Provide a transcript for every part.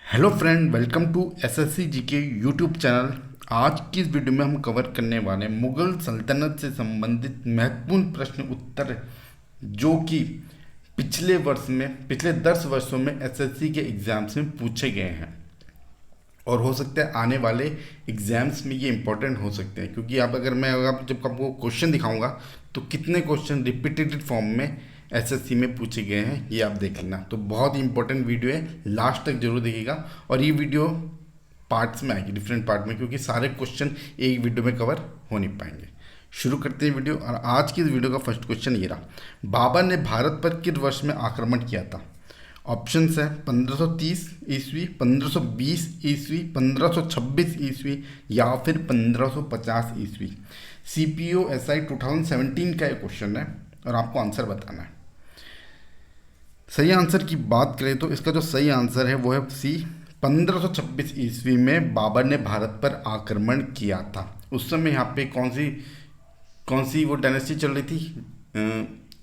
Hello friend, welcome to SSC GK YouTube channel. आज की इस वीडियो में हम कवर करने वाले हैं मुगल सल्तनत से संबंधित महत्वपूर्ण प्रश्न उत्तर, जो कि पिछले 10 वर्षों में एसएससी के एग्जाम्स में पूछे गए हैं और हो सकता है आने वाले एग्जाम्स में ये इंपॉर्टेंट हो सकते हैं। क्योंकि अगर जब आपको क्वेश्चन दिखाऊंगा तो कितने क्वेश्चन रिपीटेड फॉर्म में एसएससी में पूछे गए हैं ये आप देख लेना। तो बहुत ही इंपॉर्टेंट वीडियो है, लास्ट तक जरूर देखिएगा। और ये वीडियो पार्ट्स में आएगी, डिफरेंट पार्ट में, क्योंकि सारे क्वेश्चन एक वीडियो में कवर हो नहीं पाएंगे। शुरू करते हैं वीडियो। और आज की इस वीडियो का फर्स्ट क्वेश्चन ये रहा, बाबर ने भारत पर किस वर्ष में आक्रमण किया था? ऑप्शंस है 1530 ईस्वी, 1520 ईस्वी, 1526 ईस्वी या फिर 1550 ईस्वी। सीपीओ एसआई 2017 का एक क्वेश्चन है और आपको आंसर बताना है। सही आंसर की बात करें तो इसका जो सही आंसर है वो है सी, 1526 ईस्वी में बाबर ने भारत पर आक्रमण किया था। उस समय यहाँ पे कौन सी वो डायनेस्टी चल रही थी?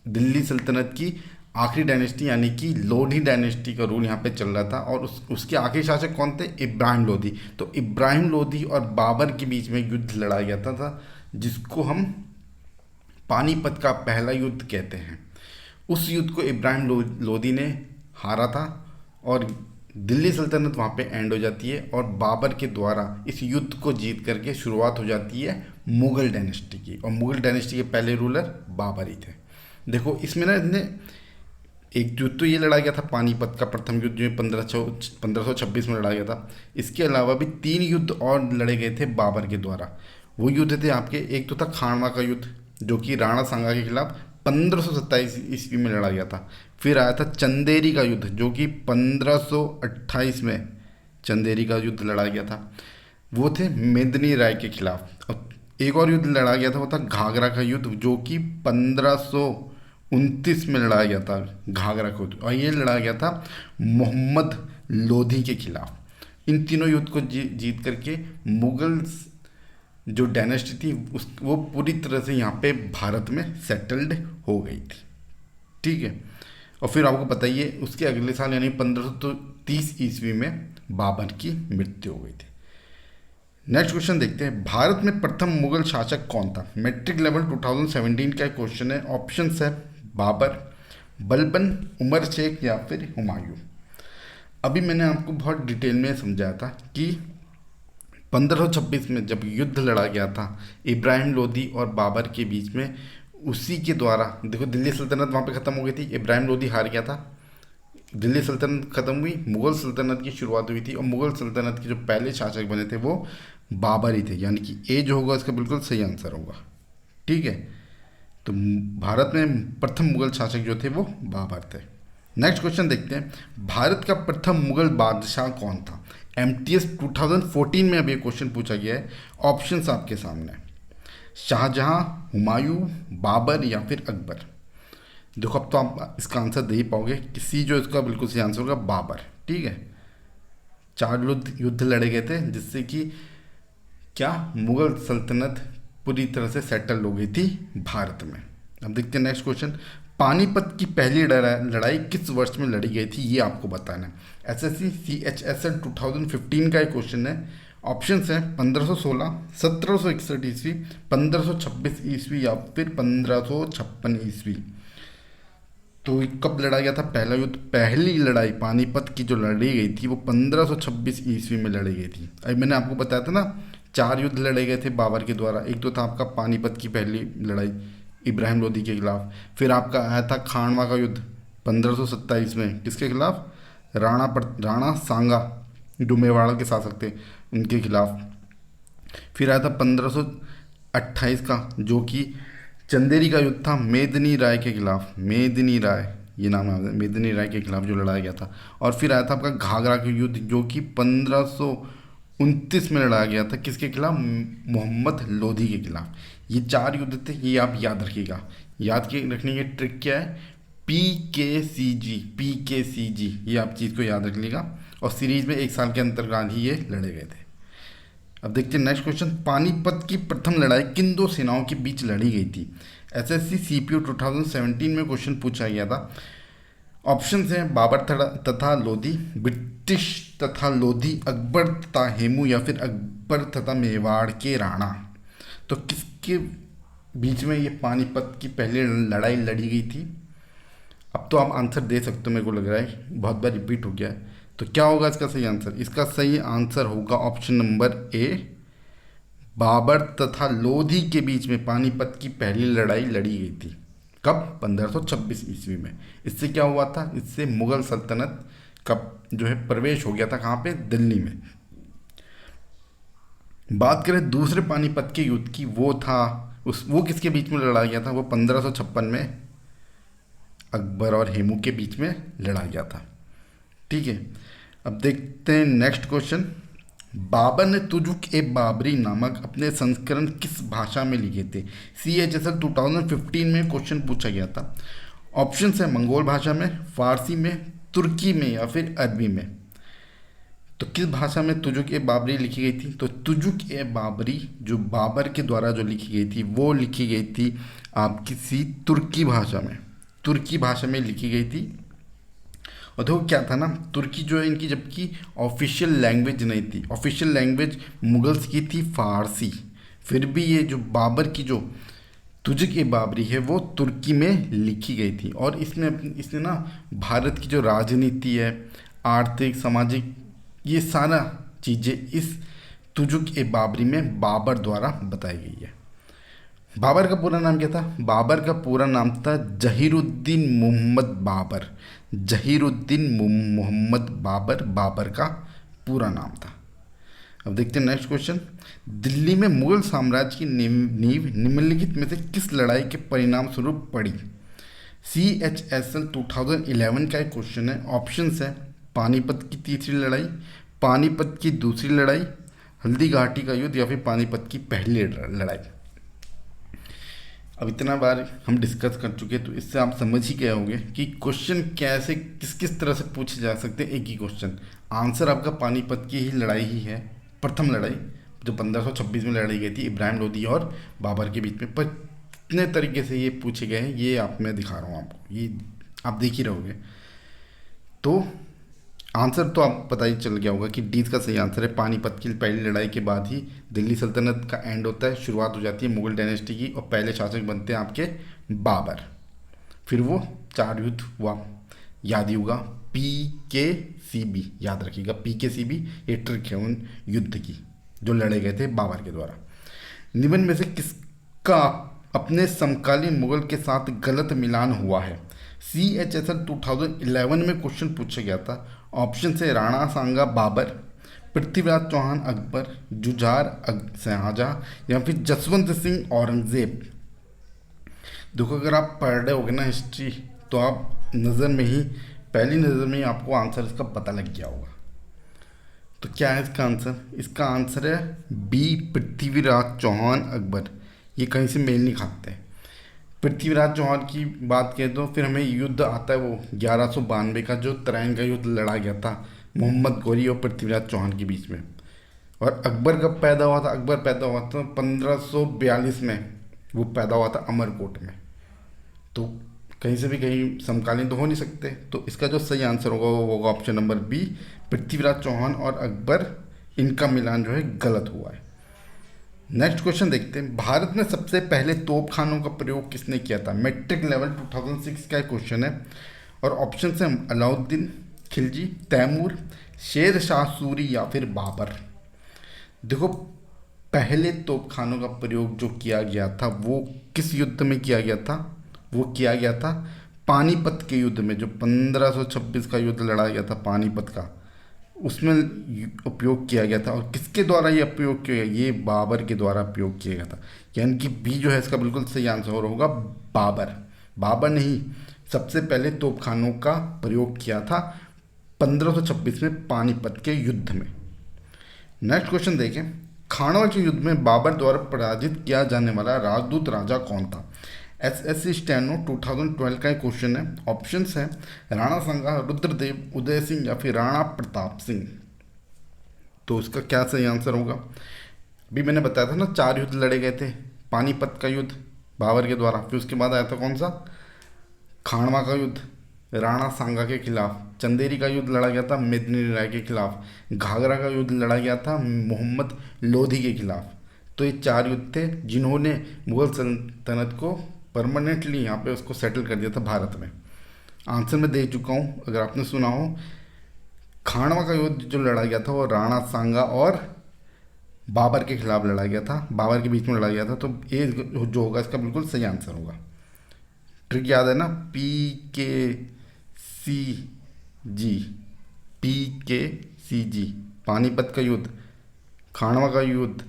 दिल्ली सल्तनत की आखिरी डायनेस्टी यानी कि लोधी डायनेस्टी का रूल यहाँ पे चल रहा था। और उसके आखिरी शासक कौन थे? इब्राहिम लोधी। तो इब्राहिम लोधी और बाबर के बीच में युद्ध लड़ा गया था जिसको हम पानीपत का पहला युद्ध कहते हैं। उस युद्ध को इब्राहिम लोधी ने हारा था और दिल्ली सल्तनत वहाँ पे एंड हो जाती है और बाबर के द्वारा इस युद्ध को जीत करके शुरुआत हो जाती है मुगल डायनेस्टी की। और मुगल डायनेस्टी के पहले रूलर बाबर ही थे। देखो इसमें ना इतने एक युद्ध तो ये लड़ा गया था पानीपत का प्रथम युद्ध, जो 1526 में लड़ा गया था। इसके अलावा भी 3 युद्ध और लड़े गए थे बाबर के द्वारा। वो युद्ध थे आपके, एक तो था खानवा का युद्ध जो कि राणा सांगा के खिलाफ 1527 ईस्वी में लड़ा गया था। फिर आया था चंदेरी का युद्ध जो कि 1528 में चंदेरी का युद्ध लड़ा गया था, वो थे मेदिनी राय के खिलाफ। और एक और युद्ध लड़ा गया था, वो था घाघरा का युद्ध जो कि 1529 में लड़ा गया था, घाघरा का युद्ध। और ये लड़ा गया था मोहम्मद लोधी के खिलाफ। इन तीनों युद्ध को जीत करके मुगल जो डायनेस्टी थी वो पूरी तरह से यहाँ पे भारत में सेटल्ड हो गई थी। ठीक है। और फिर आपको बताइए उसके अगले साल यानी 1530 ईस्वी में बाबर की मृत्यु हो गई थी। नेक्स्ट क्वेश्चन देखते हैं, भारत में प्रथम मुगल शासक कौन था? मैट्रिक लेवल 2017 का क्वेश्चन है। ऑप्शंस है बाबर, बलबन, उमर शेख या फिर हुमायूं। अभी मैंने आपको बहुत डिटेल में समझाया था कि 1526 में जब युद्ध लड़ा गया था इब्राहिम लोधी और बाबर के बीच में, उसी के द्वारा देखो दिल्ली सल्तनत वहाँ पे ख़त्म हो गई थी, इब्राहिम लोधी हार गया था, दिल्ली सल्तनत ख़त्म हुई, मुग़ल सल्तनत की शुरुआत हुई थी। और मुग़ल सल्तनत के जो पहले शासक बने थे वो बाबर ही थे, यानी कि ए जो होगा इसका बिल्कुल सही आंसर होगा। ठीक है। तो भारत में प्रथम मुग़ल शासक जो थे वो बाबर थे। नेक्स्ट क्वेश्चन देखते हैं, भारत का प्रथम मुग़ल बादशाह कौन था? MTS 2014 में अभी एक क्वेश्चन पूछा गया है। ऑप्शंस आपके सामने, शाहजहां, हुमायूं, बाबर या फिर अकबर। देखो अब तो आप इसका आंसर दे ही पाओगे, किसी जो इसका बिल्कुल सही आंसर होगा बाबर। ठीक है। 4 युद्ध लड़े गए थे जिससे कि क्या मुगल सल्तनत पूरी तरह से सेटल हो गई थी भारत में। अब देखते हैं नेक्स्ट क्वेश्चन, पानीपत की पहली लड़ाई किस वर्ष में लड़ी गई थी ये आपको बताना है। एसएससी CHSL 2015 का एक क्वेश्चन है। ऑप्शंस हैं 1516, 1761 ईस्वी, 1526 ईस्वी या फिर 1556 ईस्वी। तो कब लड़ा गया था पहला युद्ध? पहली लड़ाई पानीपत की जो लड़ी गई थी वो 1526 ईस्वी में लड़ी गई थी। अभी मैंने आपको बताया था ना 4 युद्ध लड़े गए थे बाबर के द्वारा। एक तो था आपका पानीपत की पहली लड़ाई इब्राहिम लोधी के खिलाफ, फिर आपका आया था खानवा का युद्ध 1527 में, किसके खिलाफ? राणा सांगा जो मेवाड़ के शासक थे उनके खिलाफ। फिर आया था 1528 का जो कि चंदेरी का युद्ध था मेदिनी राय के खिलाफ, मेदिनी राय ये नाम है, मेदिनी राय के खिलाफ जो लड़ाया गया था। और फिर आया था आपका घाघरा का युद्ध जो कि 1529 में लड़ाया गया था, किसके खिलाफ? मोहम्मद लोधी के खिलाफ। ये 4 युद्ध थे, ये आप याद रखिएगा। याद के रखने की ट्रिक क्या है? PKCG, ये आप चीज़ को याद रख लीजिएगा। और सीरीज में 1 साल के अंतर्गत ही ये लड़े गए थे। अब देखते हैं नेक्स्ट क्वेश्चन, पानीपत की प्रथम लड़ाई किन 2 सेनाओं के बीच लड़ी गई थी? SSC CPO 2017 में क्वेश्चन पूछा गया था। ऑप्शंस हैं बाबर तथा लोधी, ब्रिटिश तथा लोधी, अकबर तथा हेमू या फिर अकबर तथा मेवाड़ के राणा। तो किसके बीच में ये पानीपत की पहली लड़ाई लड़ी गई थी? अब तो आप आंसर दे सकते हो, मेरे को लग रहा है बहुत बार रिपीट हो गया है। तो क्या होगा इसका सही आंसर? इसका सही आंसर होगा ऑप्शन नंबर ए, बाबर तथा लोधी के बीच में पानीपत की पहली लड़ाई लड़ी गई थी। कब? 1526 ईस्वी में। इससे क्या हुआ था? इससे मुगल सल्तनत का जो है प्रवेश हो गया था कहाँ पे? दिल्ली में। बात करें दूसरे पानीपत के युद्ध की, वो किसके बीच में लड़ा गया था? वो 1556 में अकबर और हेमू के बीच में लड़ा गया था। ठीक है, अब देखते हैं नेक्स्ट क्वेश्चन। बाबर ने तुजुक ए बाबरी नामक अपने संस्करण किस भाषा में लिखे थे? CHSL 2015 में क्वेश्चन पूछा गया था। ऑप्शन है मंगोल भाषा में, फारसी में, तुर्की में या फिर अरबी में। तो किस भाषा में तुजुक ए बाबरी लिखी गई थी? तो तुजुक ए बाबरी जो बाबर के द्वारा जो लिखी गई थी वो लिखी गई थी आप किसी तुर्की भाषा में, तुर्की भाषा में लिखी गई थी। और देखो क्या था ना, तुर्की जो है इनकी जबकि ऑफिशियल लैंग्वेज नहीं थी, ऑफिशियल लैंग्वेज मुगल्स की थी फारसी, फिर भी ये जो बाबर की जो तुजुक ए बाबरी है वो तुर्की में लिखी गई थी। और इसने ना भारत की जो राजनीति है, आर्थिक, सामाजिक, ये सारा चीज़ें इस तुजुक ए बाबरी में बाबर द्वारा बताई गई है। बाबर का पूरा नाम क्या था? बाबर का पूरा नाम था जहीरुद्दीन मोहम्मद बाबर। जहीरुद्दीन मोहम्मद बाबर, बाबर का पूरा नाम था। अब देखते हैं नेक्स्ट क्वेश्चन। दिल्ली में मुगल साम्राज्य की नींव निम्नलिखित में से किस लड़ाई के परिणाम स्वरूप पड़ी? CHSL 2011 का एक क्वेश्चन है। ऑप्शन है पानीपत की तीसरी लड़ाई, पानीपत की दूसरी लड़ाई, हल्दी घाटी का युद्ध या फिर पानीपत की पहली लड़ाई। अब इतना बार हम डिस्कस कर चुके तो इससे आप समझ ही गए होंगे कि क्वेश्चन कैसे किस किस तरह से पूछे जा सकते हैं। एक ही क्वेश्चन, आंसर आपका पानीपत की ही लड़ाई ही है, प्रथम लड़ाई जो 1526 में लड़ी गई थी इब्राहिम लोदी और बाबर के बीच में। पर कितने तरीके से ये पूछे गए हैं ये आप मैं दिखा रहा हूँ आपको, ये आप देख ही रहोगे। तो आंसर तो आप पता ही चल गया होगा कि डी का सही आंसर है। पानीपत की पहली लड़ाई के बाद ही दिल्ली सल्तनत का एंड होता है, शुरुआत हो जाती है मुगल डायनेस्टी की और पहले शासक बनते हैं आपके बाबर। फिर वो 4 युद्ध हुआ, याद ही होगा, PKCB, याद रखिएगा PKCB, ये ट्रिक है उन युद्ध की जो लड़े गए थे बाबर के द्वारा। निम्न में से किसका अपने समकालीन मुगल के साथ गलत मिलान हुआ है? CHSL 2011 में क्वेश्चन पूछा गया था। ऑप्शन से राणा सांगा बाबर, पृथ्वीराज चौहान अकबर, जुझार शाहजहां या फिर जसवंत सिंह औरंगजेब। देखो अगर आप पढ़ रहे होगे ना हिस्ट्री तो आप नज़र में ही, पहली नज़र में ही आपको आंसर इसका पता लग गया होगा। तो क्या है इसका आंसर? इसका आंसर है B, पृथ्वीराज चौहान अकबर। ये कहीं से मेल नहीं खाते हैं। पृथ्वीराज चौहान की बात करें तो फिर हमें युद्ध आता है वो 1192 का जो तराइन का युद्ध लड़ा गया था मोहम्मद गौरी और पृथ्वीराज चौहान के बीच में। और अकबर कब पैदा हुआ था? अकबर पैदा हुआ था 1542 में, वो पैदा हुआ था अमरकोट में। तो कहीं से भी कहीं समकालीन तो हो नहीं सकते। तो इसका जो सही आंसर होगा वो होगा option number B, Prithviraj Chauhan और अकबर, इनका मिलान जो है गलत हुआ है। नेक्स्ट क्वेश्चन देखते हैं। भारत में सबसे पहले तोपखानों का प्रयोग किसने किया था? मैट्रिक लेवल 2006 का क्वेश्चन है। और ऑप्शन है अलाउद्दीन खिलजी, तैमूर, शेर शाह सूरी या फिर बाबर। देखो पहले तोपखानों का प्रयोग जो किया गया था वो किस युद्ध में किया गया था? वो किया गया था पानीपत के युद्ध में, जो 1526 का युद्ध लड़ा गया था पानीपत का, उसमें उपयोग किया गया था। और किसके द्वारा ये उपयोग किया गया? ये बाबर के द्वारा उपयोग किया गया था। यानी कि B जो है इसका बिल्कुल सही आंसर होगा बाबर। बाबर ने ही सबसे पहले तोपखानों का प्रयोग किया था 1526 में पानीपत के युद्ध में। नेक्स्ट क्वेश्चन देखें। खानवा के युद्ध में बाबर द्वारा पराजित किया जाने वाला राजदूत राजा कौन था? SSC स्टेनो 2012 का एक क्वेश्चन है। ऑप्शंस है राणा सांगा, रुद्रदेव, उदय सिंह या फिर राणा प्रताप सिंह। तो इसका क्या सही आंसर होगा? अभी मैंने बताया था ना 4 युद्ध लड़े गए थे। पानीपत का युद्ध बाबर के द्वारा, फिर उसके बाद आया था कौन सा? खानवा का युद्ध, राणा सांगा के खिलाफ, चंदेरी का युद्ध लड़ा गया था मेदिनी राय के खिलाफ, घाघरा का युद्ध लड़ा गया था मोहम्मद लोधी के खिलाफ। तो ये 4 युद्ध थे जिन्होंने मुगल सल्तनत को परमानेंटली यहाँ पे उसको सेटल कर दिया था भारत में। आंसर मैं दे चुका हूँ, अगर आपने सुना हो। खानवा का युद्ध जो लड़ा गया था वो राणा सांगा और बाबर के खिलाफ लड़ा गया था, बाबर के बीच में लड़ा गया था। तो ये जो होगा इसका बिल्कुल सही आंसर होगा। ट्रिक याद है ना, PKCG, PKCG, पानीपत का युद्ध, खानवा का युद्ध,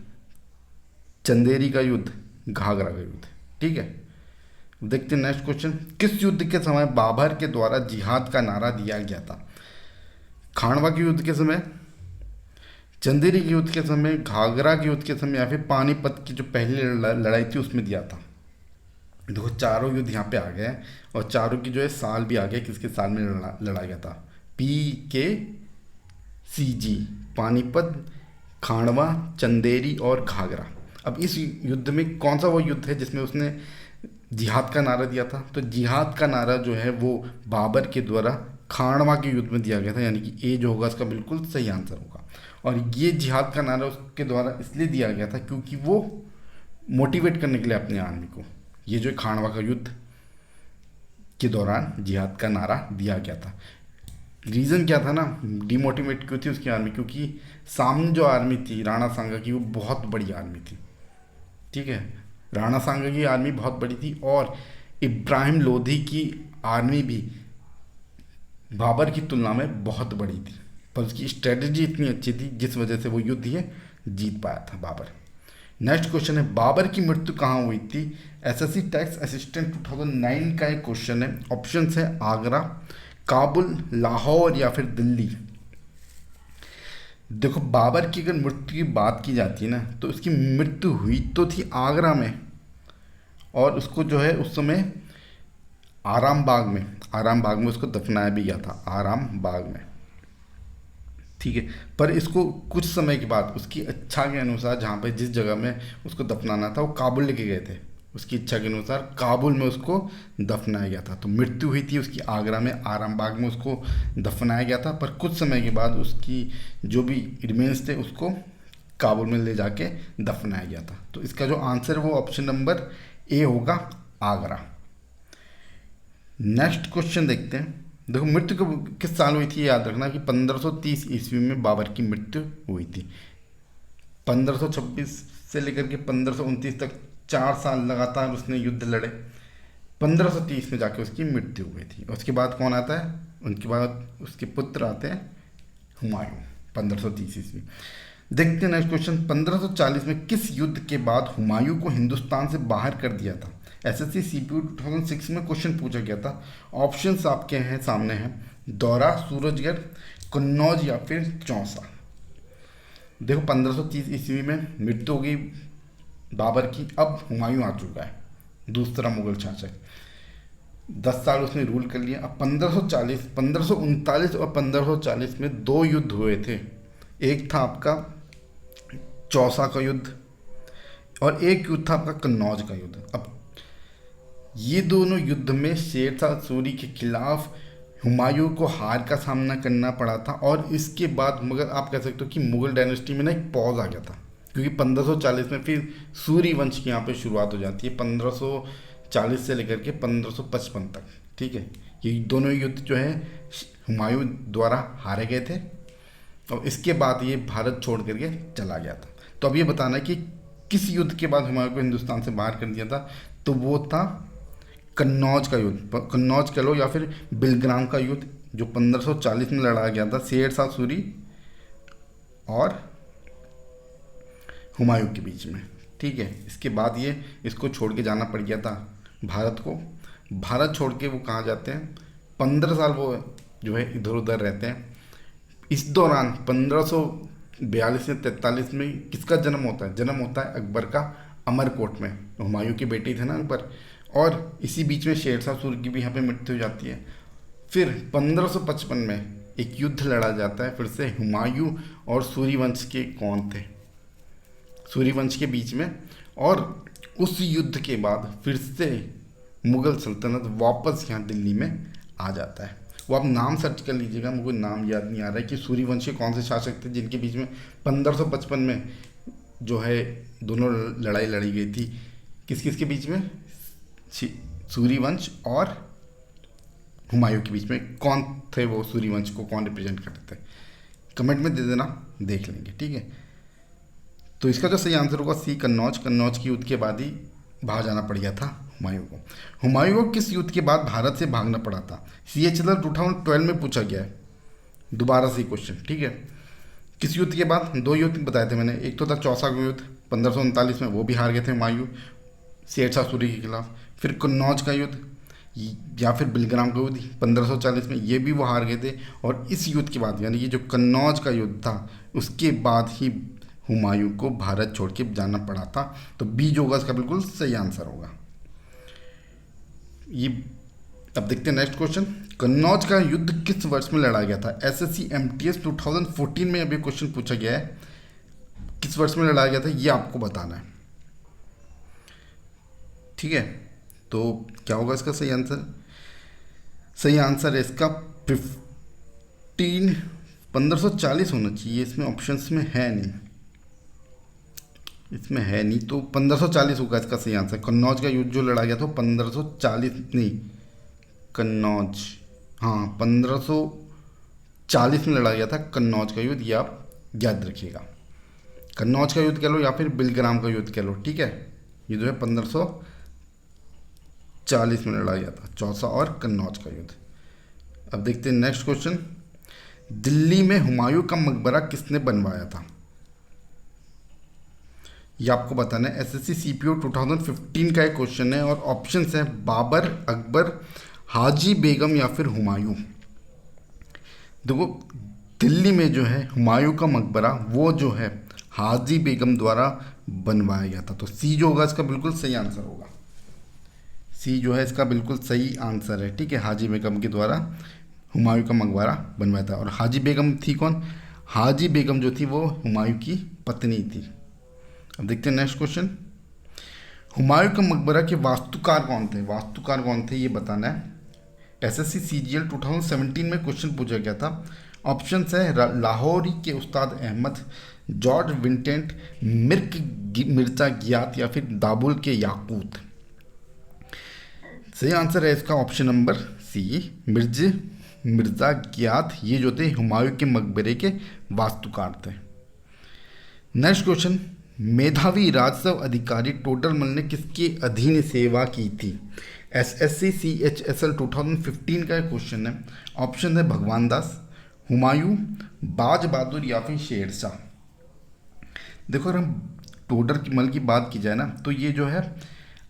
चंदेरी का युद्ध, घाघरा का युद्ध। ठीक है, देखते हैं नेक्स्ट क्वेश्चन। किस युद्ध के समय बाबर के द्वारा जिहाद का नारा दिया गया था? खानवा के युद्ध के समय, चंदेरी के युद्ध के समय, घाघरा के युद्ध के समय, या फिर पानीपत की जो पहली लड़ाई थी उसमें दिया था? देखो चारों युद्ध यहाँ पे आ गए हैं और चारों की जो है साल भी आ गया, किसके साल में लड़ा गया था। PKCG, पानीपत, खानवा, चंदेरी और घाघरा। अब इस युद्ध में कौन सा वो युद्ध है जिसमें उसने जिहाद का नारा दिया था? तो जिहाद का नारा जो है वो बाबर के द्वारा खानवा के युद्ध में दिया गया था, यानी कि ए जो होगा इसका बिल्कुल सही आंसर होगा। और ये जिहाद का नारा उसके द्वारा इसलिए दिया गया था क्योंकि वो मोटिवेट करने के लिए अपने आर्मी को, ये जो खानवा का युद्ध के दौरान जिहाद का नारा दिया गया था। रीज़न क्या था ना, डिमोटिवेट क्यों थी उसकी आर्मी? क्योंकि सामने जो आर्मी थी राणा सांगा की वो बहुत बड़ी आर्मी थी। ठीक है, राणा सांगा की आर्मी बहुत बड़ी थी और इब्राहिम लोधी की आर्मी भी बाबर की तुलना में बहुत बड़ी थी, पर उसकी स्ट्रेटजी इतनी अच्छी थी जिस वजह से वो युद्ध ये जीत पाया था बाबर। नेक्स्ट क्वेश्चन है, बाबर की मृत्यु कहाँ हुई थी? SSC टैक्स असिस्टेंट 2009 का एक क्वेश्चन है। ऑप्शन है आगरा, काबुल, लाहौर या फिर दिल्ली। देखो बाबर की अगर मृत्यु की बात की जाती है ना तो उसकी मृत्यु हुई तो थी आगरा में, और उसको जो है उस समय आराम बाग में उसको दफनाया भी गया था, आराम बाग में। ठीक है, पर इसको कुछ समय के बाद उसकी इच्छा के अनुसार जहाँ पे जिस जगह में उसको दफनाना था वो काबुल लेके गए थे, उसकी इच्छा के अनुसार काबुल में उसको दफनाया गया था। तो मृत्यु हुई थी उसकी आगरा में, आराम बाग में उसको दफनाया गया था, पर कुछ समय के बाद उसकी जो भी रिमेन्स थे उसको काबुल में ले जाके दफनाया गया था। तो इसका जो आंसर है वो ऑप्शन नंबर ए होगा, आगरा। नेक्स्ट क्वेश्चन देखते हैं। देखो मृत्यु किस साल हुई थी, याद रखना कि 1530 ईस्वी में बाबर की मृत्यु हुई थी। 1526 से लेकर के 1529 तक 4 साल लगातार उसने युद्ध लड़े। 1530 में जाके उसकी मृत्यु हुई थी। उसके बाद कौन आता है? उनके बाद उसके पुत्र आते हैं हुमायूं, 1530 ईस्वी। देखते हैं नेक्स्ट क्वेश्चन। 1540 में किस युद्ध के बाद हुमायूं को हिंदुस्तान से बाहर कर दिया था? SSC CPU 2006 में क्वेश्चन पूछा गया था। ऑप्शंस आपके हैं सामने हैं, दौरा, सूरजगढ़, कन्नौज या फिर चौसा। देखो 1530 ईस्वी में मृत्यु हो गई बाबर की, अब हुमायूं आ चुका है, दूसरा मुगल शासक। 10 साल उसने रूल कर लिया। अब 1540, 1539 और 1540 में 2 युद्ध हुए थे। एक था आपका चौसा का युद्ध और एक युद्ध था आपका कन्नौज का युद्ध। अब ये दोनों युद्ध में शेरशाह सूरी के खिलाफ हुमायूं को हार का सामना करना पड़ा था, और इसके बाद मगर आप कह सकते हो कि मुगल डायनेस्टी में ना एक पॉज आ गया था, क्योंकि 1540 में फिर सूरी वंश की यहाँ पे शुरुआत हो जाती है, 1540 से लेकर के 1555 तक। ठीक है, ये दोनों युद्ध जो है हुमायूं द्वारा हारे गए थे और इसके बाद ये भारत छोड़ करके चला गया था। तो अब ये बताना है कि किस युद्ध के बाद हुमायूं को हिंदुस्तान से बाहर कर दिया था? तो वो था कन्नौज का युद्ध, कन्नौज कह लो या फिर बिलग्राम का युद्ध, जो 1540 में लड़ा गया था शेरशाह सूरी और हुमायूं के बीच में। ठीक है, इसके बाद ये इसको छोड़ के जाना पड़ गया था भारत को। भारत छोड़ के वो कहाँ जाते हैं? 15 साल वो जो है इधर उधर रहते हैं। इस दौरान 1542 से 43 में किसका जन्म होता है? जन्म होता है अकबर का अमरकोट में। हुमायूं के बेटे थे ना अकबर, और इसी बीच में शेरशाह सूरी की भी यहाँ पे मृत्यु हो जाती है। फिर 1555 में एक युद्ध लड़ा जाता है फिर से हुमायूं और सूर्यवंश के कौन थे, सूर्यवंश के बीच में, और उस युद्ध के बाद फिर से मुगल सल्तनत वापस यहाँ दिल्ली में आ जाता है। वो आप नाम सर्च कर लीजिएगा, मुझे नाम याद नहीं आ रहा है कि सूर्यवंशी कौन से शासक थे जिनके बीच में 1555 में जो है दोनों लड़ाई लड़ी गई थी। किस किस के बीच में? सूर्यवंश और हुमायूं के बीच में। कौन थे वो? सूर्यवंश को कौन रिप्रेजेंट करते थे? कमेंट में दे देना, देख लेंगे, ठीक है। तो इसका जो सही आंसर होगा सी, कन्नौज। कन्नौज के युद्ध के बाद ही बाहर जाना पड़ गया था हुमायूं को। हुमायूं को किस युद्ध के बाद भारत से भागना पड़ा था? CHL 2012 में पूछा गया है, दोबारा से क्वेश्चन, ठीक है। किस युद्ध के बाद? 2 युद्ध बताए थे मैंने, एक तो था चौसा का युद्ध 1539 में, वो भी हार गए थे हुमायूं शेरशाह सूरी के खिलाफ। फिर कन्नौज का युद्ध या फिर बिलग्राम का युद्ध 1540 में, ये भी वो हार गए थे। और इस युद्ध के बाद यानी कि जो कन्नौज का युद्ध था उसके बाद ही हुमायूं को भारत छोड़ के जाना पड़ा था। तो बी जो होगा इसका बिल्कुल सही आंसर होगा ये। अब देखते हैं नेक्स्ट क्वेश्चन। कन्नौज का युद्ध किस वर्ष में लड़ा गया था? SSC MTS 2014 में अभी क्वेश्चन पूछा गया है, किस वर्ष में लड़ा गया था ये आपको बताना है, ठीक है। तो क्या होगा इसका सही आंसर? सही आंसर है इसका 1540 होना चाहिए, इसमें ऑप्शंस में है नहीं, इसमें है नहीं, तो 1540 होगा इसका सही आंसर। कन्नौज का युद्ध जो लड़ा गया था 1540 नहीं, कन्नौज, हाँ 1540 में लड़ा गया था कन्नौज का युद्ध, ये आप याद रखिएगा। कन्नौज का युद्ध कह लो या फिर बिलग्राम का युद्ध कह लो, ठीक है। ये जो है 1540 में लड़ा गया था, चौसा और कन्नौज का युद्ध। अब देखते हैं नेक्स्ट क्वेश्चन। दिल्ली में हुमायूं का मकबरा किसने बनवाया था? ये आपको बताना है। SSC CPO 2015 का एक क्वेश्चन है और ऑप्शंस है बाबर, अकबर, हाजी बेगम या फिर हुमायूं। देखो दिल्ली में जो है हुमायूं का मकबरा वो जो है हाजी बेगम द्वारा बनवाया गया था। तो सी जो होगा इसका बिल्कुल सही आंसर होगा, सी जो है इसका बिल्कुल सही आंसर है, ठीक है। हाजी बेगम के द्वारा हुमायूं का मकबरा बनवाया था। और हाजी बेगम थी कौन? हाजी बेगम जो थी वो हुमायूं की पत्नी थी। अब देखते हैं नेक्स्ट क्वेश्चन। हुमायूं का मकबरा के वास्तुकार कौन थे? वास्तुकार कौन थे ये बताना है। SSC CGL 2017 में क्वेश्चन पूछा गया था। ऑप्शंस है लाहौरी के उस्ताद अहमद, जॉर्ज विंटेंट, मिर्जा गियात या फिर दाबुल के याकूत। सही आंसर है इसका ऑप्शन नंबर सी, मिर्जा गियात। ये जो थे हुमायूं के मकबरे के वास्तुकार थे। Next question. मेधावी राजस्व अधिकारी टोडरमल ने किसके अधीन सेवा की थी? SSC CHSL 2015 का क्वेश्चन है। ऑप्शन है भगवान दास, हुमायूं, बाज बहादुर या फिर शेरशाह। देखो अगर हम टोडरमल की बात की जाए ना तो ये जो है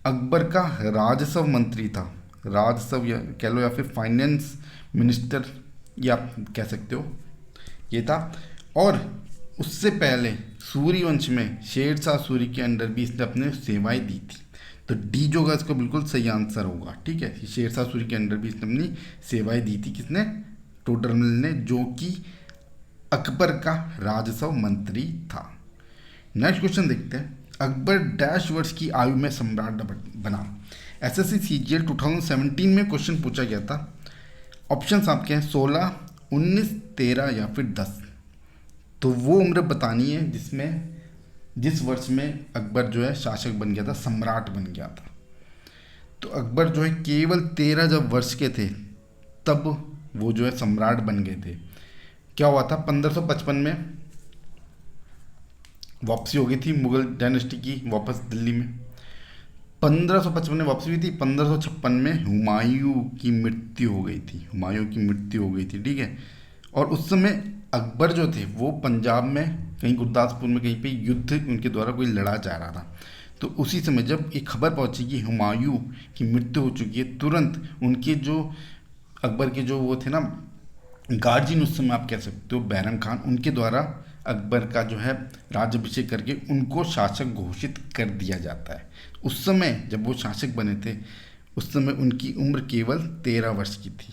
अकबर का राजस्व मंत्री था, राजस्व या कह लो या फिर फाइनेंस मिनिस्टर या कह सकते हो ये था। और उससे पहले सूर्यवंश में शेरशाह सूरी के अंडर भी इसने अपने सेवाएं दी थी। तो डी जो होगा इसका बिल्कुल सही आंसर होगा, ठीक है। शेरशाह सूरी के अंडर भी इसने अपनी सेवाएं दी थी, किसने? टोडरमल ने, जो कि अकबर का राजस्व मंत्री था। नेक्स्ट क्वेश्चन देखते हैं। अकबर डैश वर्ष की आयु में सम्राट बना? SSC CGL 2017 में क्वेश्चन पूछा गया था। ऑप्शंस आपके हैं 16, 19, 13 या फिर 10। तो वो उम्र बतानी है जिस वर्ष में अकबर जो है शासक बन गया था, सम्राट बन गया था। तो अकबर जो है केवल 13 जब वर्ष के थे तब वो जो है सम्राट बन गए थे। क्या हुआ था? 1555 में वापसी हो गई थी मुगल डायनेस्टी की वापस दिल्ली में। 1555 में वापसी हुई थी। 1556 में हुमायूं की मृत्यु हो गई थी, हुमायूं की मृत्यु हो गई थी, ठीक है। और उस समय अकबर जो थे वो पंजाब में कहीं गुरदासपुर में कहीं पे युद्ध उनके द्वारा कोई लड़ा जा रहा था। तो उसी समय जब एक खबर पहुंची कि हुमायूं की मृत्यु हो चुकी है, तुरंत उनके जो अकबर के जो वो थे ना गार्जियन, उस समय आप कह सकते हो बैरम खान, उनके द्वारा अकबर का जो है राज्याभिषेक करके उनको शासक घोषित कर दिया जाता है। उस समय जब वो शासक बने थे उस समय उनकी उम्र केवल 13 वर्ष की थी।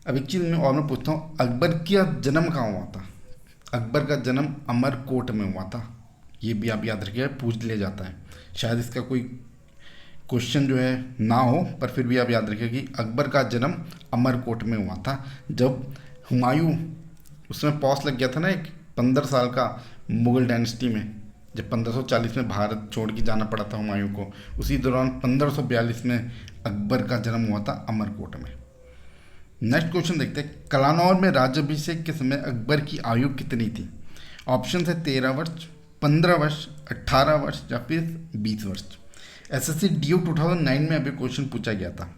अब एक चीज़ मैं पूछता हूँ, अकबर का जन्म कहाँ हुआ था? अकबर का जन्म अमरकोट में हुआ था। ये भी आप याद रखिएगा, पूछ लिया जाता है। शायद इसका कोई क्वेश्चन जो है ना हो, पर फिर भी आप याद रखिए कि अकबर का जन्म अमरकोट में हुआ था। जब हुमायूं, उसमें पॉस लग गया था ना एक 15 साल का मुगल डायनेस्टी में, जब 1540 में भारत छोड़ के जाना पड़ा था हुमायूं को, उसी दौरान 1542 में अकबर का जन्म हुआ था अमरकोट में। नेक्स्ट क्वेश्चन देखते हैं, कलानौर में राज्याभिषेक के समय अकबर की आयु कितनी थी? ऑप्शन है 13 वर्ष, 15 वर्ष, 18 वर्ष या फिर 20 वर्ष। एसएससी DU 2009 में अभी क्वेश्चन पूछा गया था,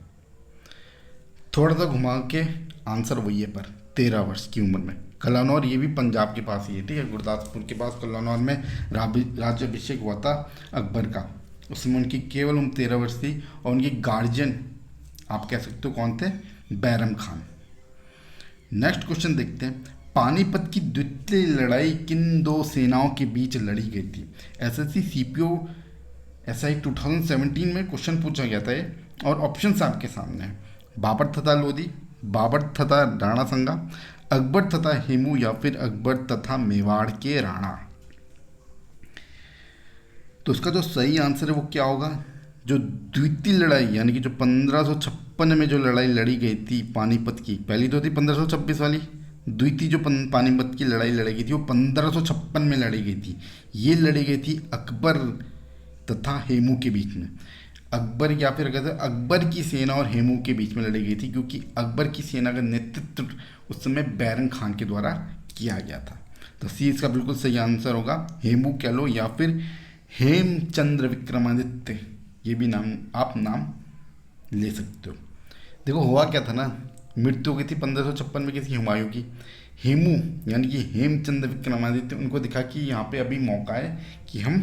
थोड़ा सा घुमा के आंसर वही है, पर 13 वर्ष की उम्र में। कलानौर ये भी पंजाब के पास ही है, ठीक है, गुरदासपुर के पास कलानौर में राज्याभिषेक हुआ था अकबर का। उसमें उनकी केवल उम्र 13 वर्ष थी और उनके गार्जियन आप कह सकते हो कौन थे? बैरम खान। नेक्स्ट क्वेश्चन देखते हैं, पानीपत की द्वितीय लड़ाई किन दो सेनाओं के बीच लड़ी गई थी? एसएससी CPO SI 2017 में क्वेश्चन पूछा गया था ये, और ऑप्शंस आपके सामने हैं, बाबर तथा लोधी, बाबर तथा राणा संगा, अकबर तथा हेमू या फिर अकबर तथा मेवाड़ के राणा। तो इसका जो सही आंसर है वो क्या होगा? जो द्वितीय लड़ाई यानी कि जो 1556 में जो लड़ाई लड़ी गई थी पानीपत की, पहली तो थी 1526 वाली, द्वितीय जो पानीपत की लड़ाई लड़ी गई थी वो 1556 में लड़ी गई थी। ये लड़ी गई थी अकबर तथा हेमू के बीच में। अकबर या फिर कहते हैं अकबर की सेना और हेमू के बीच में लड़ी गई थी, क्योंकि अकबर की सेना का नेतृत्व उस समय बैरम खान के द्वारा किया गया था। तो सी इसका बिल्कुल सही आंसर होगा, हेमू कह लो या फिर हेमचंद्र विक्रमादित्य, ये भी नाम आप नाम ले सकते हो। देखो हुआ क्या था ना, मृत्यु हुई थी 1556 में किसी हुमायूं की। हेमू यानी कि हेमचंद्र विक्रमादित्य, उनको दिखा कि यहाँ पे अभी मौका है कि हम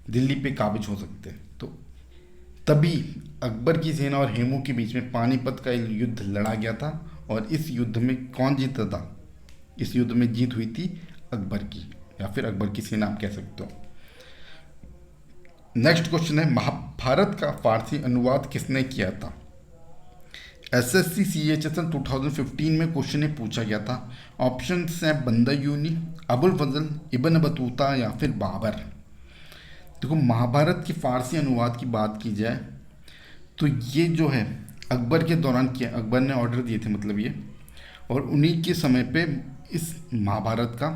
दिल्ली पे काबिज हो सकते हैं, तो तभी अकबर की सेना और हेमू के बीच में पानीपत का युद्ध लड़ा गया था। और इस युद्ध में कौन जीता था? इस युद्ध में जीत हुई थी अकबर की, या फिर अकबर की सेना आप कह सकते हो। नेक्स्ट क्वेश्चन है, महाभारत का फारसी अनुवाद किसने किया था? एसएससी CHSL 2015 में क्वेश्चन ये पूछा गया था। ऑप्शन हैं बंदायूनी, अबुल फजल, इब्न बतूता या फिर बाबर। देखो महाभारत की फारसी अनुवाद की बात की जाए तो ये जो है अकबर के दौरान किया, अकबर ने ऑर्डर दिए थे मतलब ये, और उन्हीं के समय पे इस महाभारत का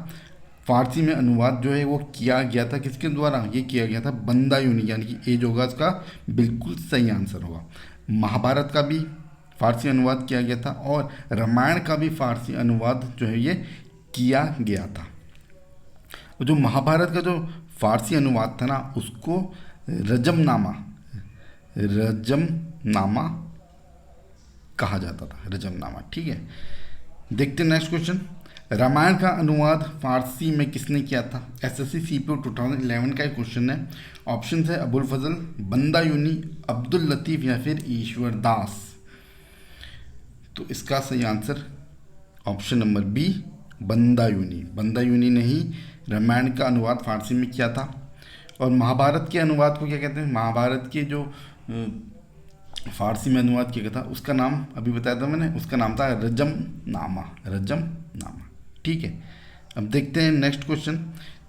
फारसी में अनुवाद जो है वो किया गया था। किसके द्वारा ये किया गया था? बंदायूनी, यानी कि ए जो होगा इसका बिल्कुल सही आंसर होगा। महाभारत का भी फारसी अनुवाद किया गया था और रामायण का भी फारसी अनुवाद जो है ये किया गया था। और जो महाभारत का जो फारसी अनुवाद था ना, उसको रजमनामा कहा जाता था, रजमनामा, ठीक है। देखते हैं नेक्स्ट क्वेश्चन, रामायण का अनुवाद फारसी में किसने किया था? एसएससी CPO 2011 का एक क्वेश्चन है। ऑप्शन है अबुल फजल, बंदायूनी, अब्दुल लतीफ़ या फिर ईश्वर दास। तो इसका सही आंसर ऑप्शन नंबर बी, बंदायूनी। बंदायूनी ने ही रामायण का अनुवाद फारसी में किया था। और महाभारत के अनुवाद को क्या कहते हैं? महाभारत के जो फारसी में अनुवाद किया गया था उसका नाम अभी बताया था मैंने, उसका नाम था रजमनामा, रजमनामा, ठीक है। अब देखते हैं नेक्स्ट क्वेश्चन,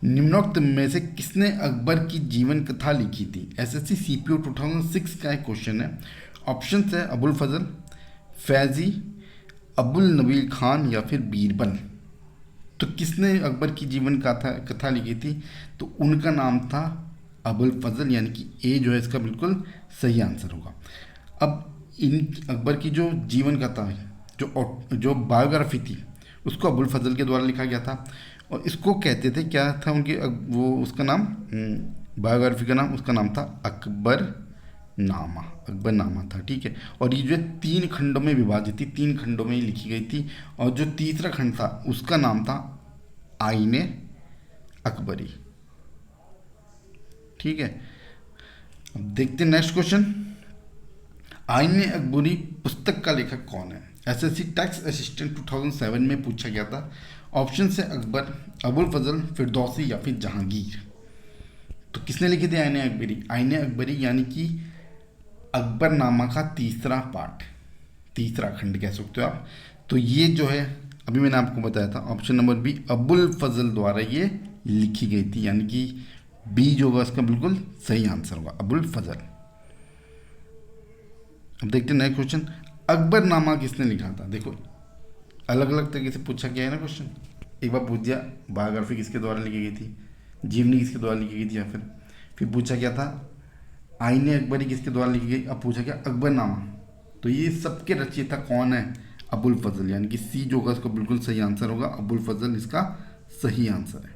निम्नोक्त में से किसने अकबर की जीवन कथा लिखी थी? एसएससी CPO 2006 का एक क्वेश्चन है। ऑप्शन है अबुल फजल, फैज़ी, अबुल नबील खान या फिर बीरबल। तो किसने अकबर की जीवन कथा लिखी थी? तो उनका नाम था अबुल फजल, यानी कि ए जो है इसका बिल्कुल सही आंसर होगा। अब इन अकबर की जो जीवन कथा है, जो बायोग्राफी थी, उसको अबुल फजल के द्वारा लिखा गया था। और इसको कहते थे, क्या था उनके वो उसका नाम, बायोग्राफी का नाम, उसका नाम था अकबरनामा, अकबरनामा था, ठीक है। और ये जो 3 खंडों में विभाजित थी, 3 खंडों में ही लिखी गई थी। और जो तीसरा खंड था उसका नाम था आईने अकबरी, ठीक है। अब देखते हैं नेक्स्ट क्वेश्चन, आईने अकबरी पुस्तक का लेखक कौन है? एसएससी टैक्स असिस्टेंट 2007 में पूछा गया था। ऑप्शन से अकबर, अबुल फजल, फिरदौसी या फिर जहांगीर। तो किसने लिखे थे आईने अकबरी? आईने अकबरी यानी कि अकबरनामा का तीसरा पार्ट, तीसरा खंड कह सकते हो आप। तो ये जो है अभी मैंने आपको बताया था, ऑप्शन नंबर बी, अबुल फजल द्वारा ये लिखी गई थी, यानी कि बी जो होगा इसका बिल्कुल सही आंसर होगा, अबुल फजल। अब देखते हैं नेक्स्ट क्वेश्चन, अकबरनामा किसने लिखा था। देखो अलग अलग तरीके से पूछा गया है ना क्वेश्चन। एक बार पूछ दिया बायोग्राफी किसके द्वारा लिखी गई थी, जीवनी किसके द्वारा लिखी गई थी, या फिर पूछा क्या था आईने अकबरी किसके द्वारा लिखी गई, अब पूछा गया अकबरनामा। तो ये सबके रचयिता कौन है, अबुल फजल, यानी कि सी जो होगा इसका बिल्कुल सही आंसर होगा, अबुल फजल इसका सही आंसर है।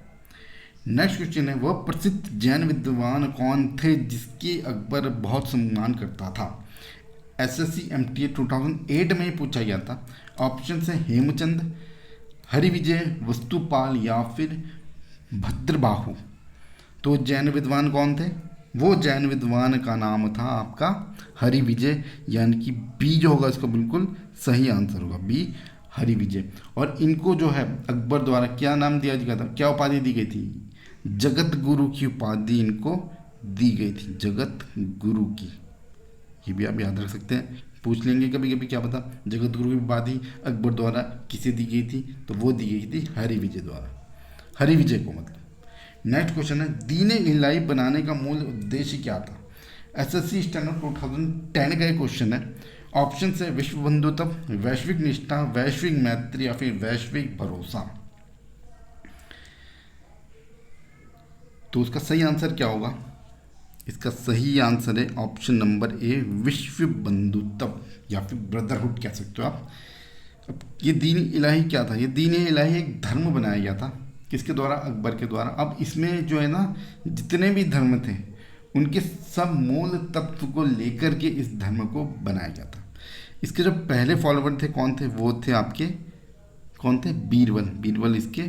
नेक्स्ट क्वेश्चन है, वह प्रसिद्ध जैन विद्वान कौन थे जिसके अकबर बहुत सम्मान करता था। SSC MTA 2008 में ही पूछा गया था। ऑप्शन है हेमचंद, हरिविजय, वस्तुपाल या फिर भद्रबाहु। तो जैन विद्वान कौन थे, वो जैन विद्वान का नाम था आपका हरिविजय, यानी कि बी जो होगा इसका बिल्कुल सही आंसर होगा, बी हरिविजय। और इनको जो है अकबर द्वारा क्या नाम दिया गया था, क्या उपाधि दी गई थी, जगत गुरु की उपाधि इनको दी गई थी, जगत गुरु की। ये भी आप याद रख सकते हैं, पूछ लेंगे कभी कभी, क्या पता जगत गुरु की उपाधि अकबर द्वारा किसे दी गई थी, तो वो दी गई थी हरिविजय द्वारा, हरिविजय को मतलब। नेक्स्ट क्वेश्चन है, दीन इलाही बनाने का मूल उद्देश्य क्या था। SSC स्टैंडर्ड 2010 का एक क्वेश्चन है। ऑप्शन है विश्व बंधुत्व, वैश्विक निष्ठा, वैश्विक मैत्री या फिर वैश्विक भरोसा। तो उसका सही आंसर क्या होगा, इसका सही आंसर है ऑप्शन नंबर ए, विश्व बंधुत्व या फिर ब्रदरहुड कह सकते हो आप। अब ये दीन इलाही क्या था, ये दीन इलाही एक धर्म बनाया गया था, किसके द्वारा, अकबर के द्वारा। अब इसमें जो है ना जितने भी धर्म थे उनके सब मूल तत्व को लेकर के इस धर्म को बनाया गया था। इसके जो पहले फॉलोवर थे कौन थे, वो थे आपके कौन थे, बीरबल, बीरबल इसके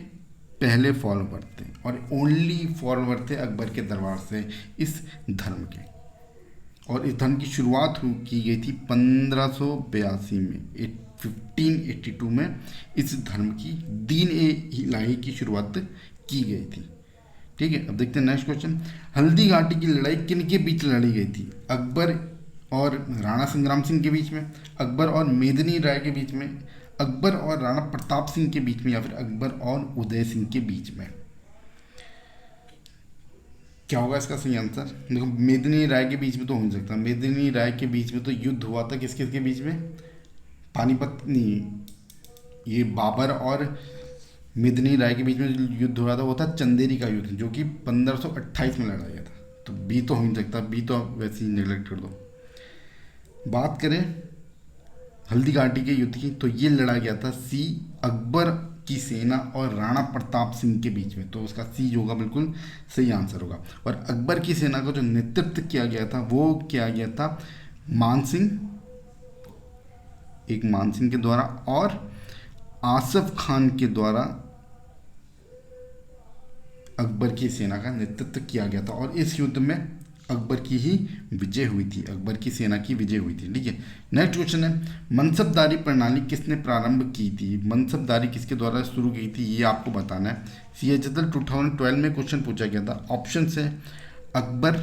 पहले फॉलोवर थे और ओनली फॉलोवर थे अकबर के दरबार से इस धर्म के। और इस धर्म की शुरुआत की गई थी 1582 में, 1582 में इस धर्म की दीन ए इलाही की शुरुआत की गई थी। ठीक है, अब देखते हैं नेक्स्ट क्वेश्चन, हल्दी घाटी की लड़ाई किन के बीच लड़ी गई थी, अकबर और राणा संग्राम सिंह के बीच में, अकबर और मेदिनी राय के बीच में, अकबर और राणा प्रताप सिंह के बीच में, या फिर अकबर और उदय सिंह के बीच में। क्या होगा इसका सही आंसर, देखो मेदिनी राय के बीच में तो हो नहीं सकता, मेदिनी राय के बीच में तो युद्ध हुआ था किस किस के बीच में, पानीपत नहीं, ये बाबर और मेदिनी राय के बीच में जो युद्ध हुआ था वो था चंदेरी का युद्ध, जो कि 1528 में लड़ा गया था। तो बी तो हो नहीं सकता, बी तो आप वैसे ही नेगलेक्ट कर दो। बात करें हल्दी घाटी के युद्ध की, तो ये लड़ा गया था सी, अकबर की सेना और राणा प्रताप सिंह के बीच में, तो उसका सी जो होगा बिल्कुल सही आंसर होगा। और अकबर की सेना का जो नेतृत्व किया गया था वो किया गया था मानसिंह, एक मानसिंह के द्वारा, और आसफ खान के द्वारा अकबर की सेना का नेतृत्व किया गया था। और इस युद्ध में अकबर की ही विजय हुई थी, अकबर की सेना की विजय हुई थी। ठीक है, नेक्स्ट क्वेश्चन है, मनसबदारी प्रणाली किसने प्रारंभ की थी, मनसबदारी किसके द्वारा शुरू की थी, ये आपको बताना है। CHSL 2012 में क्वेश्चन पूछा गया था। ऑप्शन है अकबर,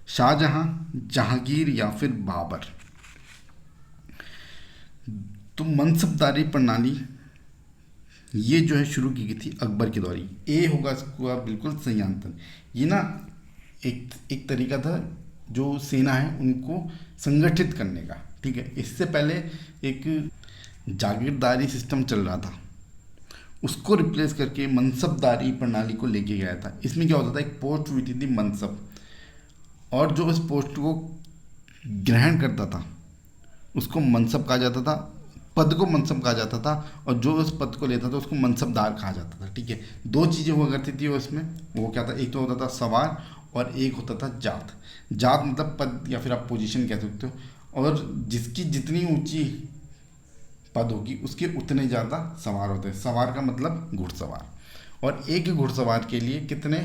शाहजहां, जहांगीर या फिर बाबर। तो मनसबदारी प्रणाली ये जो है शुरू की गई थी अकबर के द्वारा, ए होगा इसका बिल्कुल सही आंसर। ये ना एक तरीका था जो सेना है उनको संगठित करने का। ठीक है, इससे पहले एक जागीरदारी सिस्टम चल रहा था, उसको रिप्लेस करके मनसबदारी प्रणाली को लेके गया था। इसमें क्या होता था, एक पोस्ट हुई थी मनसब, और जो इस पोस्ट को ग्रहण करता था उसको मनसब कहा जाता था, पद को मनसब कहा जाता था, और जो उस पद को लेता था उसको मनसबदार कहा जाता था। ठीक है, दो चीज़ें हुआ करती थी उसमें, वो क्या था, एक तो होता था सवार और एक होता था जात। जात मतलब पद या फिर आप पोजीशन कह सकते हो, और जिसकी जितनी ऊंची पद होगी उसके उतने ज़्यादा सवार होते हैं। सवार का मतलब घुड़सवार, और एक घुड़सवार के लिए कितने,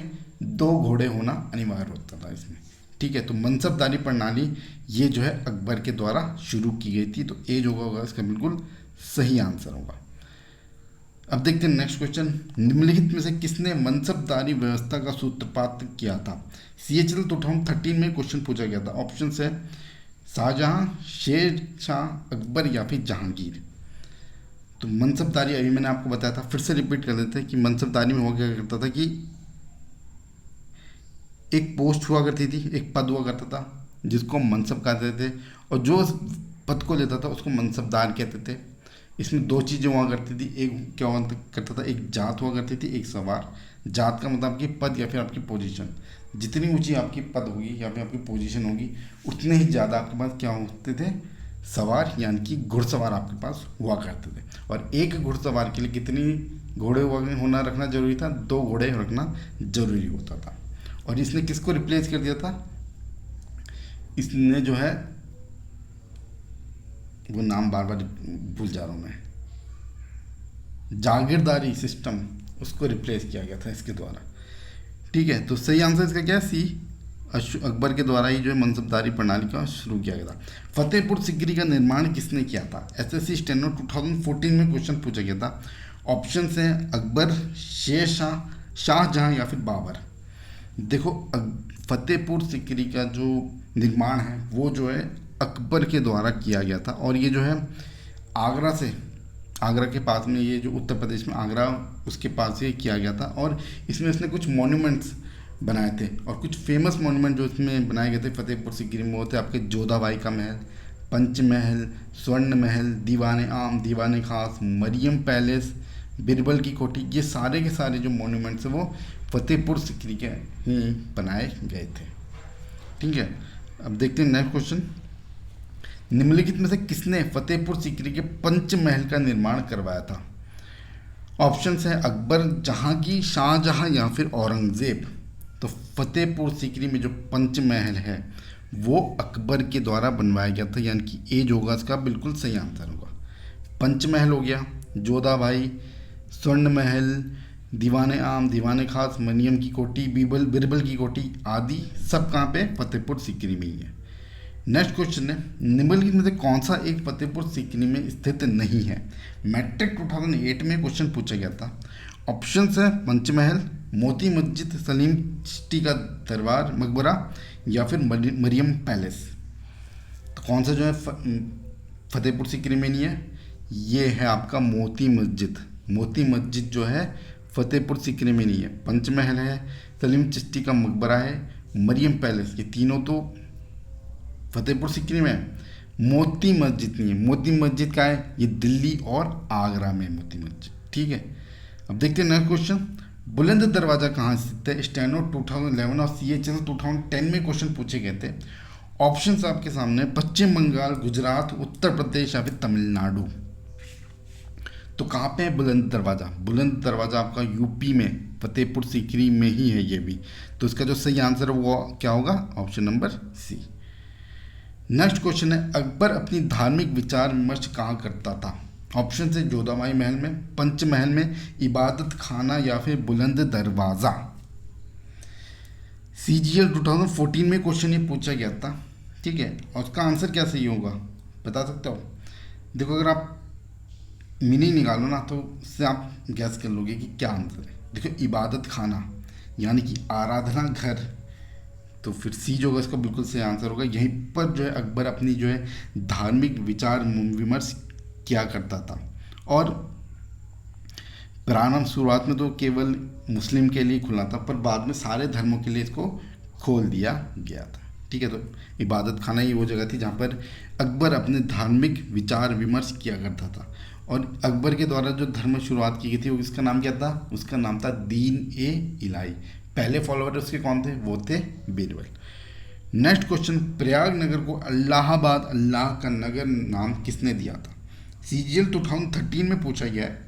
2 घोड़े होना अनिवार्य होता था इसमें। ठीक है, तो मनसबदारी प्रणाली ये जो है अकबर के द्वारा शुरू की गई थी, तो ए जो होगा इसका बिल्कुल सही आंसर होगा। अब देखते हैं नेक्स्ट क्वेश्चन, निम्नलिखित में से किसने मनसबदारी व्यवस्था का सूत्रपात किया था। CHSL 2013 में क्वेश्चन पूछा गया था। ऑप्शन है शाहजहां, शेर शाह, अकबर या फिर जहांगीर। तो मनसबदारी अभी मैंने आपको बताया था, फिर से रिपीट कर देते हैं कि मनसबदारी में हुआ क्या करता था कि एक पोस्ट हुआ करती थी, एक पद हुआ करता था जिसको मनसब कहते थे, और जो पद को लेता था उसको मनसबदार कहते थे। इसमें दो चीज़ें हुआ करती थी, एक क्या हुआ करता था, एक जात हुआ करती थी, एक सवार। जात का मतलब आपकी पद या फिर आपकी पोजीशन, जितनी ऊंची आपकी पद होगी या फिर आपकी पोजीशन होगी उतने ही ज़्यादा आपके पास क्या होते थे, सवार यानी कि घुड़सवार आपके पास हुआ करते थे। और एक घुड़सवार के लिए कितनी घोड़े होना रखना जरूरी था, 2 घोड़े रखना जरूरी होता था। और इसने किसको रिप्लेस कर दिया था, इसने जो है वो नाम बार बार भूल जा रहा हूँ मैं, जागीरदारी सिस्टम, उसको रिप्लेस किया गया था इसके द्वारा। ठीक है, तो सही आंसर इसका क्या है, सी, अकबर के द्वारा ही जो है मनसबदारी प्रणाली का शुरू किया गया था। फतेहपुर सिकरी का निर्माण किसने किया था, एसएससी स्टेनो 2014 में क्वेश्चन पूछा गया था। ऑप्शन हैं अकबर, शेर शाह, शाहजहां या फिर बाबर। देखो फतेहपुर सिकरी का जो निर्माण है वो जो है अकबर के द्वारा किया गया था। और ये जो है आगरा से, आगरा के पास में, ये जो उत्तर प्रदेश में आगरा, उसके पास से किया गया था। और इसमें इसने कुछ मॉन्यूमेंट्स बनाए थे, और कुछ फेमस मॉन्यूमेंट जो इसमें बनाए गए थे फतेहपुर सिकरी में, वो थे आपके जोधाबाई का महल, पंचमहल, स्वर्ण महल, दीवाने आम, दीवाने खास, मरियम पैलेस, बिरबल की कोठी। ये सारे के सारे जो मॉन्यूमेंट्स हैं वो फतेहपुर सिकरी के ही बनाए गए थे। ठीक है, अब देखते हैं नेक्स्ट क्वेश्चन। निम्नलिखित में से किसने फतेहपुर सिकरी के पंचमहल का निर्माण करवाया था। ऑप्शंस है अकबर, जहांगीर, शाहजहां या फिर औरंगजेब। तो फतेहपुर सिकरी में जो पंचमहल है वो अकबर के द्वारा बनवाया गया था, यानी कि ए जो होगा इसका बिल्कुल सही आंसर होगा। पंचमहल हो गया, जोधाबाई, स्वर्ण महल, दीवाने आम, दीवाने खास, मरियम की कोठी, बिरबल की कोठी आदि सब कहाँ पे, फतेहपुर सिकरी में ही है। नेक्स्ट क्वेश्चन है, निम्नलिखित में से कौन सा एक फतेहपुर सिकरी में स्थित नहीं है। मैट्रिक 2008 में क्वेश्चन पूछा गया था। ऑप्शंस है पंचमहल, मोती मस्जिद, सलीम चिश्ती का दरबार मकबरा या फिर मरियम पैलेस। तो कौन सा जो है फतेहपुर सिकरी में नहीं है, ये है आपका मोती मस्जिद। मोती मस्जिद जो है फतेहपुर सिकरी में नहीं है। पंचमहल है, सलीम चिश्ती का मकबरा है, मरियम पैलेस, ये तीनों तो फतेहपुर सिकरी में है। मोती मस्जिद नहीं है। मोती मस्जिद का है, ये दिल्ली और आगरा में मोती मस्जिद। ठीक है, अब देखते हैं नेक्स्ट क्वेश्चन। बुलंद दरवाज़ा कहाँ स्थित है। स्टेनो 2011 और CHS 2010 में क्वेश्चन पूछे गए थे। ऑप्शंस आपके सामने, पश्चिम बंगाल, गुजरात, उत्तर प्रदेश या फिर तमिलनाडु। तो कहाँ पे है बुलंद दरवाज़ा। बुलंद दरवाज़ा आपका यूपी में, फतेहपुर सिकरी में ही है ये भी। तो इसका जो सही आंसर है वो क्या होगा, option number C. Next question है, अकबर अपनी धार्मिक विचार विमर्श कहाँ करता था। ऑप्शन है जोधाबाई महल में, पंचमहल में, इबादत खाना या फिर बुलंद दरवाज़ा। CGL 2014 में क्वेश्चन ये पूछा गया था। ठीक है, और उसका आंसर क्या सही होगा बता सकते हो। देखो अगर आप मिनी निकालो ना तो उससे आप गैस कर लोगे कि क्या आंसर है। देखो इबादत खाना यानी कि आराधना घर, तो फिर सी जो होगा इसका बिल्कुल सही आंसर होगा। यहीं पर जो है अकबर अपनी जो है धार्मिक विचार विमर्श किया करता था। और प्रारंभ शुरुआत में तो केवल मुस्लिम के लिए खुला था, पर बाद में सारे धर्मों के लिए इसको खोल दिया गया था। ठीक है, तो इबादत खाना ही वो जगह थी जहाँ पर अकबर अपने धार्मिक विचार विमर्श किया करता था। और अकबर के द्वारा जो धर्म शुरुआत की गई थी उसका नाम क्या था, उसका नाम था दीन-ए-इलाही। पहले फॉलोअर उसके कौन थे, वो थे बीरबल। नेक्स्ट क्वेश्चन, प्रयाग नगर को इलाहाबाद अल्लाह का नगर नाम किसने दिया था। CGL 2013 में पूछा गया है।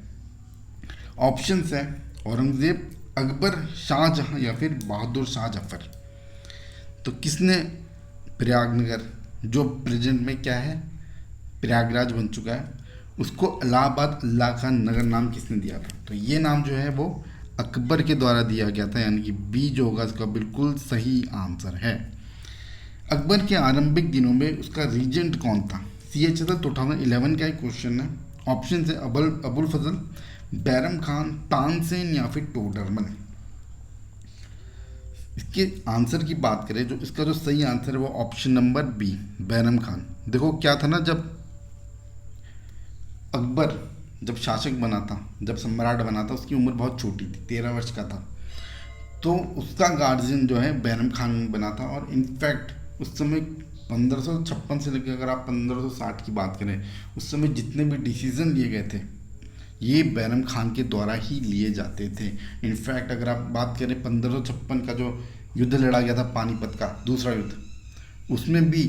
ऑप्शंस है औरंगजेब, अकबर, शाहजहां या फिर बहादुर शाह जफर। तो किसने प्रयागनगर, जो प्रेजेंट में क्या है प्रयागराज बन चुका है, उसको इलाहाबाद अल्लाह का नगर नाम किसने दिया था। तो ये नाम जो है वो अकबर के द्वारा दिया गया था, यानी कि बी जो होगा इसका बिल्कुल सही आंसर है। अकबर के आरंभिक दिनों में उसका रीजेंट कौन था। CHS 2011 का एक क्वेश्चन है। ऑप्शन है अबुल फजल, बैरम खान, तानसेन या फिर टोडरमल। इसके आंसर की बात करें, जो इसका जो सही आंसर है वो option number B, Bairam Khan. देखो क्या था ना, जब अकबर जब शासक बना था, जब सम्राट बना था, उसकी उम्र बहुत छोटी थी, 13 वर्ष का था। तो उसका गार्जियन जो है बैरम खान बना था। और इनफैक्ट उस समय 1556 से लेकर अगर आप 1560 की बात करें, उस समय जितने भी डिसीजन लिए गए थे ये बैरम खान के द्वारा ही लिए जाते थे। इनफैक्ट अगर आप बात करें 1556 का जो युद्ध लड़ा गया था पानीपत का दूसरा युद्ध, उसमें भी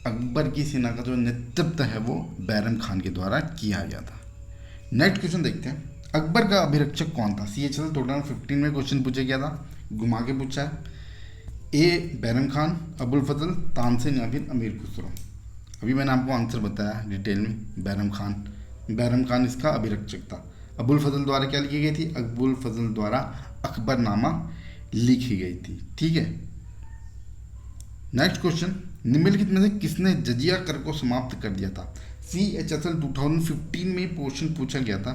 अकबर की सेना का जो नेतृत्व है वो बैरम खान के द्वारा किया गया था। नेक्स्ट क्वेश्चन देखते हैं, अकबर का अभिरक्षक कौन था? CHL 2015 में क्वेश्चन पूछा गया था, घुमा के पूछा है। ए बैरम खान, अबुल फजल, तानसेन या फिर अमीर खुसरो। अभी मैंने आपको आंसर बताया डिटेल में, बैरम खान। बैरम खान इसका अभिरक्षक था। अबुल फजल द्वारा क्या लिखी गई थी? अबुल फजल द्वारा अकबरनामा लिखी गई थी। ठीक है, नेक्स्ट क्वेश्चन, निम्नलिखित में से किसने जजिया कर को समाप्त कर दिया था? CHSL 2015 में क्वेश्चन पूछा गया था।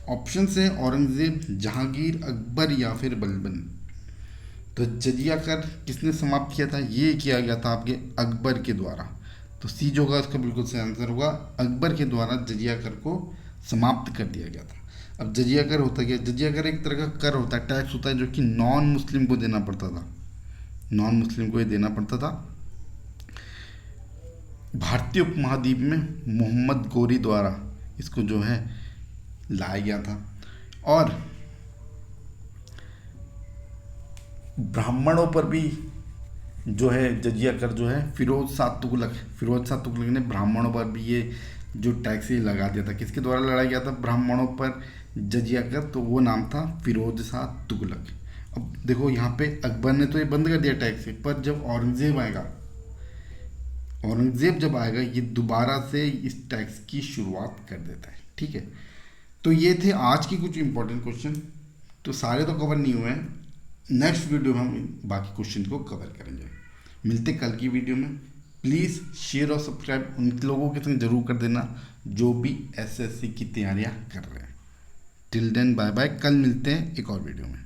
ऑप्शन है औरंगजेब, जहांगीर, अकबर या फिर बलबन। तो जजिया कर किसने समाप्त किया था? ये किया गया था आपके अकबर के द्वारा। तो सी जो होगा इसका बिल्कुल सही आंसर होगा, अकबर के द्वारा जजिया कर को समाप्त कर दिया गया था। अब जजिया कर होता क्या? जजिया कर एक तरह का कर होता है, टैक्स होता है, जो कि नॉन मुस्लिम को देना पड़ता था। नॉन मुस्लिम को ये देना पड़ता था। भारतीय उपमहाद्वीप में मोहम्मद गोरी द्वारा इसको जो है लाया गया था। और ब्राह्मणों पर भी जो है जजिया कर जो है फिरोज शाह तुगलक ने ब्राह्मणों पर भी ये जो टैक्स ही लगा दिया था। किसके द्वारा लड़ाया गया था ब्राह्मणों पर जजिया कर? तो वो नाम था फिरोज शाह तुगलक। अब देखो यहाँ पे अकबर ने तो ये बंद कर दिया टैक्स, पर जब औरंगजेब जब आएगा ये दोबारा से इस टैक्स की शुरुआत कर देता है। ठीक है, तो ये थे आज की कुछ इंपॉर्टेंट क्वेश्चन। तो सारे तो कवर नहीं हुए हैं, नेक्स्ट वीडियो में हम बाकी क्वेश्चन को कवर करेंगे। मिलते कल की वीडियो में। प्लीज़ शेयर और सब्सक्राइब उन लोगों के संग जरूर कर देना जो भी SSC की तैयारियां कर रहे हैं। टिल देन बाय बाय, कल मिलते हैं एक और वीडियो में।